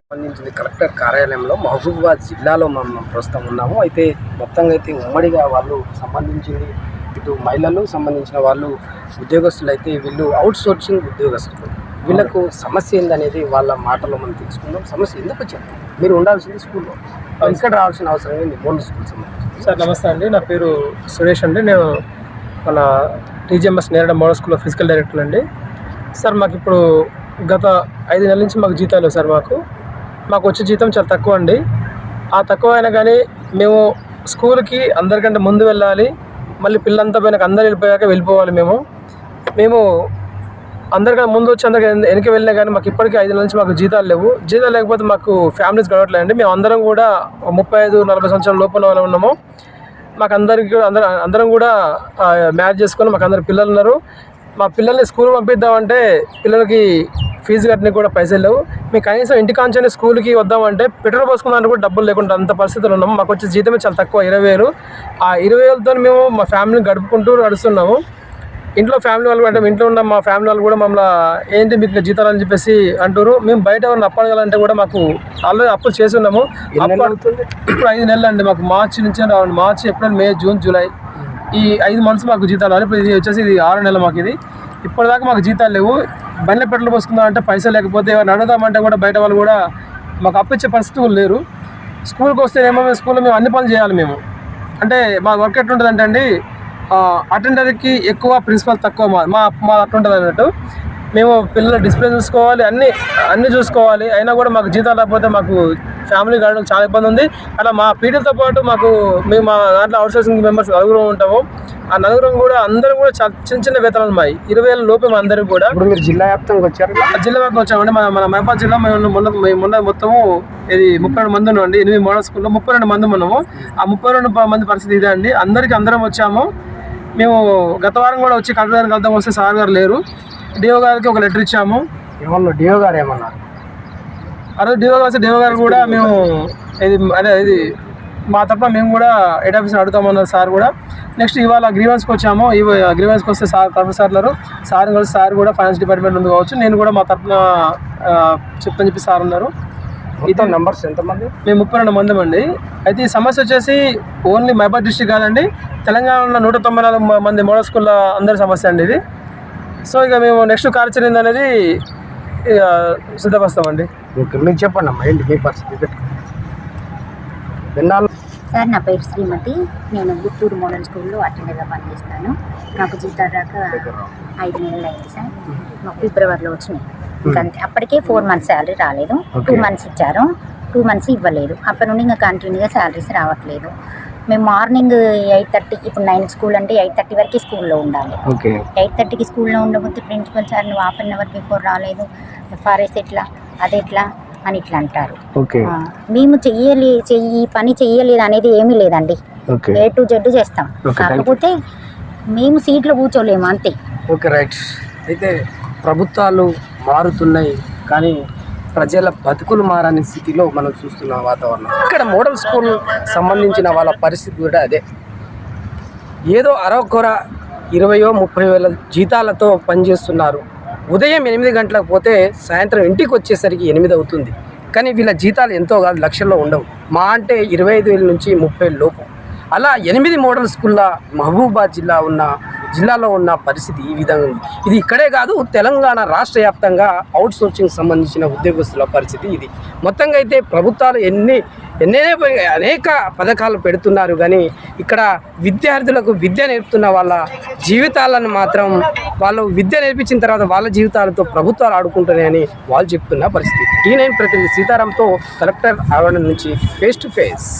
సంబంధించింది కలెక్టర్ కార్యాలయంలో మహబూబాబాద్ జిల్లాలో మనం ప్రస్తుతం ఉన్నాము. అయితే మొత్తంగా అయితే ఉమ్మడిగా వాళ్ళు సంబంధించింది ఇటు మహిళలు సంబంధించిన వాళ్ళు ఉద్యోగస్తులు అయితే వీళ్ళు అవుట్ సోర్సింగ్ ఉద్యోగస్తులు. వీళ్ళకు సమస్య ఏందనేది వాళ్ళ మాటలో మనం తెలుసుకుందాం. సమస్య ఎందుకు వచ్చింది? మీరు ఉండాల్సింది స్కూల్లో, ఇక్కడ రావాల్సిన అవసరం ఏంది? మోడల్ స్కూల్ సంబంధించి. సార్ నమస్తే అండి, నా పేరు సురేష్ అండి. నేను మన టీజీఎంఎస్ నేరడ మోడల్ స్కూల్లో ఫిజికల్ డైరెక్టర్ అండి. సార్ మాకు ఇప్పుడు గత 5 నెలల నుంచి మాకు జీతాలు లేవు సార్. మాకు వచ్చే జీతం చాలా తక్కువ అండి. ఆ తక్కువ అయినా కానీ మేము స్కూల్కి అందరికంటే ముందు వెళ్ళాలి, మళ్ళీ పిల్లలంతా పోయినాక అందరు వెళ్ళిపోవాలి. మేము అందరికన్నా ముందు వచ్చి అందరికి వెనక్కి వెళ్ళినా కానీ మాకు ఇప్పటికీ 5 నెలల నుంచి మాకు జీతాలు లేవు. జీతాలు లేకపోతే మాకు ఫ్యామిలీస్ గడవట్లేదండి. మేము అందరం కూడా 35-40 సంవత్సరాల లోపల వాళ్ళు ఉన్నాము. మాకు అందరికీ అందరం కూడా మ్యారేజ్ చేసుకొని మాకు అందరు పిల్లలు ఉన్నారు. మా పిల్లల్ని స్కూల్ పంపిద్దామంటే పిల్లలకి ఫీజు కట్టడానికి కూడా పైసలు లేవు. మేము కనీసం ఇంటికాంచని స్కూల్కి వద్దామంటే పెట్రోల్ పోసుకుందానికి కూడా డబ్బులు లేకుండా అంత పరిస్థితులు ఉన్నాము. మాకు వచ్చే జీతమే చాలా తక్కువ, 20,000. ఆ 20,000తో మేము మా ఫ్యామిలీని గడుపుకుంటూ నడుస్తున్నాము. ఇంట్లో ఫ్యామిలీ వాళ్ళు అంటే ఇంట్లో ఉన్న మా ఫ్యామిలీ వాళ్ళు కూడా మమ్మల్ని ఏంటి మీకు జీతాలు అని చెప్పేసి అంటారు. మేము బయట ఎవరిని అప్పడగలంటే కూడా మాకు ఆల్రెడీ అప్పులు చేసి ఉన్నాము. ఇప్పుడు 5 నెలలు అండి. మాకు మార్చి నుంచి రావండి. మార్చి, ఏప్రిల్, మే, జూన్, జూలై ఈ 5 మంత్స్ మాకు జీతాలు రావాలి. ఇప్పుడు ఇది వచ్చేసి ఇది 6 నెలలు మాకు. ఇది ఇప్పటిదాకా మాకు జీతాలు లేవు. బండ్ల పెట్రోల్ పోసుకుందామంటే పైసలు లేకపోతే ఎవరిని అడుగుదామంటే కూడా బయట వాళ్ళు కూడా మాకు అప్పిచ్చే పరిస్థితులు లేరు. స్కూల్కి వస్తేనేమో మేము స్కూల్లో మేము అన్ని పనులు చేయాలి. మేము అంటే మా వర్క్ ఎట్లుంటుందంటే అండి, అటెండర్కి ఎక్కువ, ప్రిన్సిపల్ తక్కువ. మా అట్లుంటుంది అన్నట్టు. మేము పిల్లల డిసిప్లిన్ చూసుకోవాలి, అన్నీ చూసుకోవాలి. అయినా కూడా మాకు జీతాలు లేకపోతే మాకు ఫ్యామిలీ గడవడం చాలా ఇబ్బంది ఉంది. అలా మా పీటీలతో పాటు మేము మా దాంట్లో అవుట్ సోర్సింగ్ మెంబర్స్ 4 ఉంటాము. ఆ 4 కూడా అందరం కూడా చిన్న చిన్న వేతనాలు ఉన్నాయి. 20,000 లోపే మా అందరికి కూడా. ఇప్పుడు మీరు జిల్లా వ్యాప్తంగా వచ్చారు? జిల్లా వ్యాప్తంగా వచ్చామండి. మన మహబూబాబాద్ జిల్లా మొన్న మొత్తము ఇది 32 మంది ఉన్నామండి. 8 మోడల్ స్కూల్లో 32 మంది ఉన్నాము. ఆ 32 మంది పరిస్థితి ఇదే అండి. అందరం వచ్చాము. మేము గత వారం కూడా వచ్చి కలెక్టర్ గారికి వెళ్దాం వస్తే సార్ గారు లేరు. డిఓ గారికి ఒక లెటర్ ఇచ్చాము. ఏమన్నా డిఓ గారు ఏమన్నారు? అదే డిఓ గారు కూడా మేము ఇది మా తరఫున మేము కూడా హెడ్ ఆఫీసర్ అడుగుతామన్నారు సార్ కూడా. నెక్స్ట్ ఇవాళ గ్రీవెన్స్కి వచ్చాము. గ్రీవెన్స్కి వస్తే సార్ ప్రొఫెసర్లు సార్ కలిసి సార్ కూడా ఫైనాన్స్ డిపార్ట్మెంట్ ఉంది కావచ్చు, నేను కూడా మా తరఫున చెప్తాను చెప్పి సార్ ఉన్నారు. ఇతర నంబర్స్ ఎంతమంది? మేము 32 మంది అండి. అయితే ఈ సమస్య వచ్చేసి ఓన్లీ మహబూబాబాద్ డిస్ట్రిక్ట్ కాదండి, తెలంగాణలో 194 మంది మోడల్ స్కూల్లో అందరి సమస్య అండి ఇది. సో ఇక మేము నెక్స్ట్ కార్యాచరణ అనేది సిద్ధపరుస్తామండి. మీకు చెప్పండి అమ్మా, ఏంటి మీ పరిస్థితి? సార్ నా పేరు శ్రీమతి. నేను గుంటూరు మోడల్ స్కూల్లో అటెండర్గా పనిచేస్తాను. నాకు జీతాలు రాక 5 నెలలు అయింది సార్. మాకు ఫిబ్రవరిలో వచ్చినాయి. ఇంకా అప్పటికే 4 మంత్స్ శాలరీ రాలేదు. 2 మంత్స్ ఇచ్చారు, 2 మంత్స్ ఇవ్వలేదు. అప్పటి నుండి ఇంకా కంటిన్యూగా శాలరీస్ రావట్లేదు. మేము మార్నింగ్ 8:30, ఇప్పుడు 9 స్కూల్ అంటే 8:30 వరకు స్కూల్లో ఉండాలి. 8:30కి స్కూల్లో ఉండకపోతే ప్రిన్సిపల్ సార్ నువ్వు 1/2 అవర్ బిఫోర్ రాలేదు, ఎఫ్ఆర్ఎస్ ఎట్లా, అదెట్లా అని ఇట్లా అంటారు. మేము ఈ పని చెయ్యలేదు అనేది ఏమీ లేదండి. A to Z చేస్తాం, కాకపోతే మేము సీట్లో కూర్చోలేము అంతే. Okay, right. అయితే ప్రభుత్వాలు మారుతున్నాయి కానీ ప్రజల బతుకులు మారని స్థితిలో మనం చూస్తున్న వాతావరణం. ఇక్కడ మోడల్ స్కూల్ సంబంధించిన వాళ్ళ పరిస్థితి కూడా అదే. ఏదో అరకొర 20,000-30,000 జీతాలతో పనిచేస్తున్నారు. ఉదయం 8 గంటలకు పోతే సాయంత్రం ఇంటికి వచ్చేసరికి 8 అవుతుంది. కానీ వీళ్ళ జీతాలు ఎంతో కాదు, లక్షల్లో ఉండవు. మా అంటే 25,000 నుంచి 30,000 లోపు. అలా 8 మోడల్ స్కూళ్ళ మహబూబాబాద్ జిల్లాలో ఉన్న పరిస్థితి ఈ విధంగా ఉంది. ఇది ఇక్కడే కాదు, తెలంగాణ రాష్ట్ర వ్యాప్తంగా అవుట్ సోర్సింగ్ సంబంధించిన ఉద్యోగస్తుల పరిస్థితి ఇది. మొత్తంగా అయితే ప్రభుత్వాలు అనేక పథకాలు పెడుతున్నారు కానీ ఇక్కడ విద్యార్థులకు విద్య నేర్పుతున్న వాళ్ళ జీవితాలను మాత్రం వాళ్ళు విద్య నేర్పించిన తర్వాత వాళ్ళ జీవితాలతో ప్రభుత్వాలు ఆడుకుంటున్నాయని వాళ్ళు చెప్తున్న పరిస్థితి. T9 ప్రతినిధి సీతారాంతో కలెక్టర్ ఆవరణ నుంచి ఫేస్ టు ఫేస్.